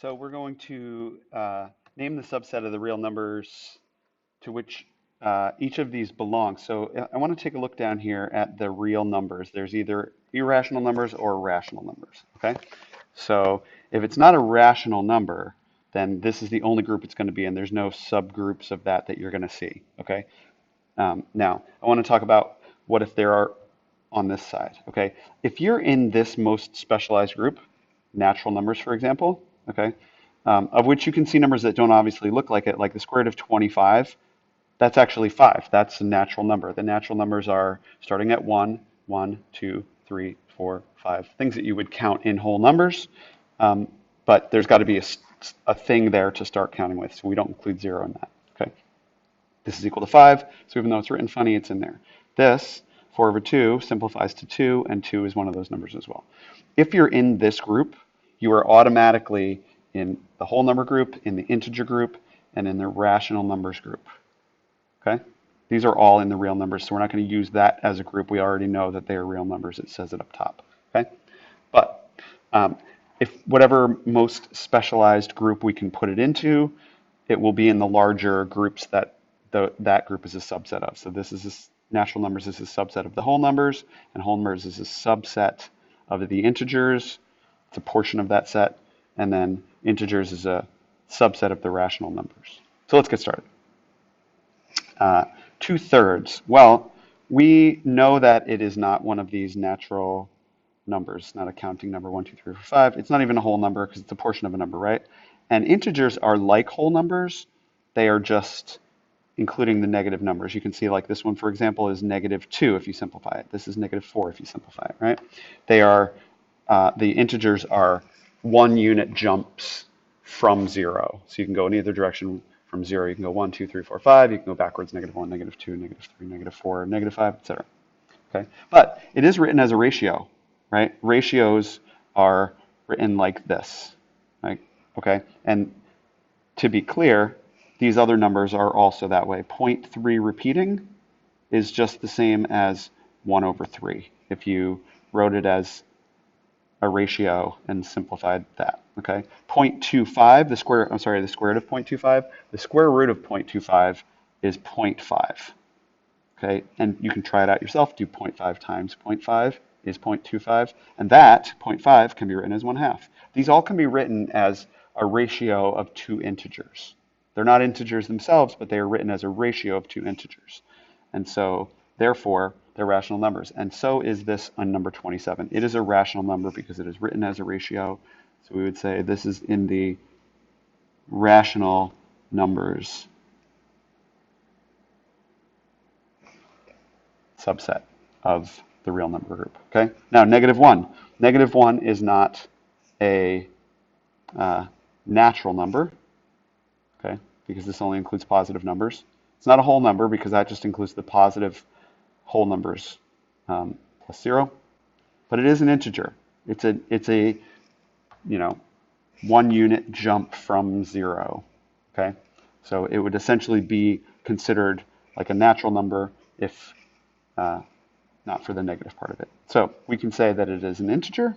So we're going to name the subset of the real numbers to which each of these belongs. So I want to take a look down here at the real numbers. There's either irrational numbers or rational numbers, okay? So if it's not a rational number, then this is the only group it's going to be in. There's no subgroups of that you're going to see, okay? Now, I want to talk about what if there are on this side, okay? If you're in this most specialized group, natural numbers, for example, okay, of which you can see numbers that don't obviously look like it, like the square root of 25, that's actually 5. That's a natural number. The natural numbers are starting at 1, 1, 2, 3, 4, 5, things that you would count in whole numbers, but there's got to be a thing there to start counting with, so we don't include 0 in that, okay? This is equal to 5, so even though it's written funny, it's in there. This, 4 over 2, simplifies to 2, and 2 is one of those numbers as well. If you're in this group, you are automatically in the whole number group, in the integer group, and in the rational numbers group. Okay? These are all in the real numbers, so we're not going to use that as a group. We already know that they are real numbers. It says it up top. Okay? But if whatever most specialized group we can put it into, it will be in the larger groups that that group is a subset of. So this is natural numbers is a subset of the whole numbers, and whole numbers is a subset of the integers. It's a portion of that set, and then integers is a subset of the rational numbers. So let's get started. 2/3. Well, we know that it is not one of these natural numbers, not a counting number, 1, 2, 3, 4, 5. It's not even a whole number because it's a portion of a number, right? And integers are like whole numbers. They are just including the negative numbers. You can see like this one, for example, is -2 if you simplify it. This is -4 if you simplify it, right? They are, the integers are 1 unit jumps from 0. So you can go in either direction from 0. You can go 1, 2, 3, 4, 5. You can go backwards, -1, -2, -3, -4, -5, etc. Okay, but it is written as a ratio, right? Ratios are written like this, right? Okay, and to be clear, these other numbers are also that way. 0.3 repeating is just the same as 1 over 3 if you wrote it as a ratio and simplified that, okay? 0.25, the square root of 0.25, the square root of 0.25 is 0.5, okay? And you can try it out yourself, do 0.5 times 0.5 is 0.25, and that 0.5 can be written as 1/2. These all can be written as a ratio of two integers. They're not integers themselves, but they are written as a ratio of two integers. And so, therefore, they're rational numbers. And so is this on number 27. It is a rational number because it is written as a ratio. So we would say this is in the rational numbers subset of the real number group. Okay. Now, -1. -1 is not a natural number, okay, because this only includes positive numbers. It's not a whole number because that just includes the positive whole numbers plus 0, but it is an integer. It's a 1 unit jump from 0. Okay, so it would essentially be considered like a natural number if not for the negative part of it. So we can say that it is an integer,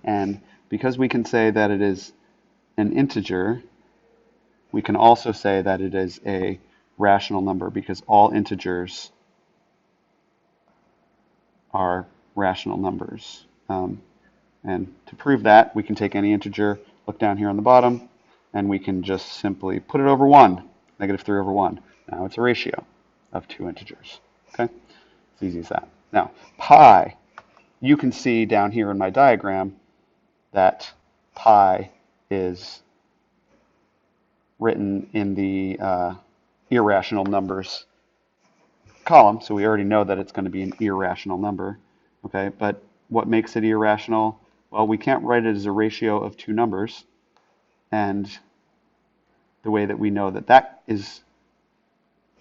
and because we can say that it is an integer, we can also say that it is a rational number because all integers are rational numbers. And to prove that, we can take any integer, look down here on the bottom, and we can just simply put it over 1, -3 over 1. Now it's a ratio of two integers. Okay? It's easy as that. Now, pi, you can see down here in my diagram that pi is written in the irrational numbers column, so we already know that it's going to be an irrational number, okay? But what makes it irrational? Well, we can't write it as a ratio of two numbers, and the way that we know that that is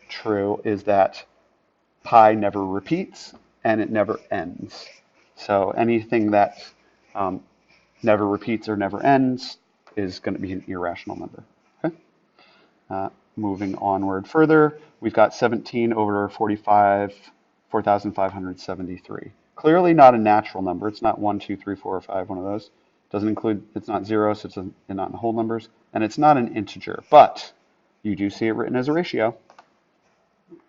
true is that pi never repeats and it never ends. So anything that never repeats or never ends is going to be an irrational number. Okay? Moving onward further, we've got 17 over 45, 4,573. Clearly not a natural number. It's not 1, 2, 3, 4, or 5, one of those. Doesn't include, it's not zero, so it's not in whole numbers, and it's not an integer, but you do see it written as a ratio.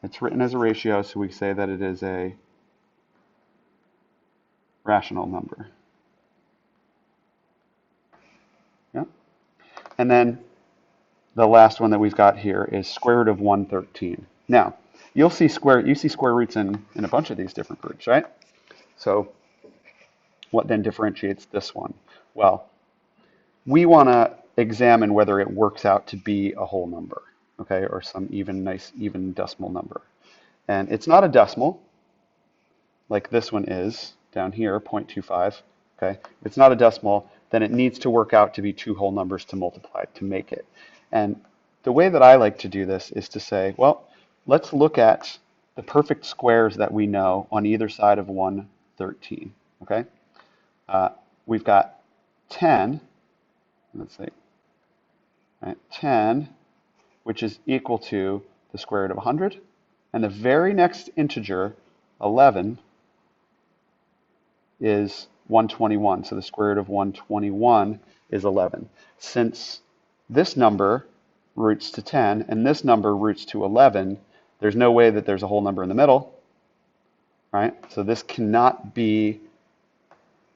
It's written as a ratio, so we say that it is a rational number. Yeah. And then the last one that we've got here is square root of 113. Now, you see square roots in a bunch of these different groups, right? So what then differentiates this one? Well, we want to examine whether it works out to be a whole number, okay, or some nice even decimal number. And it's not a decimal, like this one is down here, 0.25, okay? If it's not a decimal, then it needs to work out to be two whole numbers to multiply to make it. And the way that I like to do this is to say, well, let's look at the perfect squares that we know on either side of 113, okay? We've got 10, let's see, right, 10, which is equal to the square root of 100, and the very next integer, 11, is 121. So the square root of 121 is 11. Since this number roots to 10 and this number roots to 11, there's no way that there's a whole number in the middle, right? So this cannot be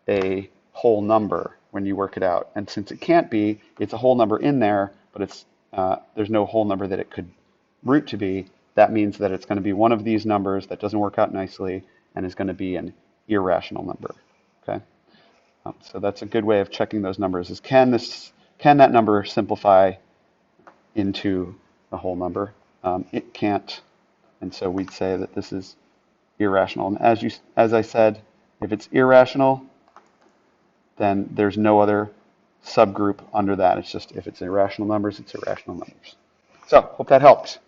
a whole number when you work it out. And since it can't be, it's a whole number in there, but it's there's no whole number that it could root to be. That means that it's going to be one of these numbers that doesn't work out nicely and is going to be an irrational number. Okay, so that's a good way of checking those numbers. Is can that number simplify into a whole number? It can't, and so we'd say that this is irrational. And as I said, if it's irrational, then there's no other subgroup under that. It's just if it's irrational numbers, it's irrational numbers. So hope that helped.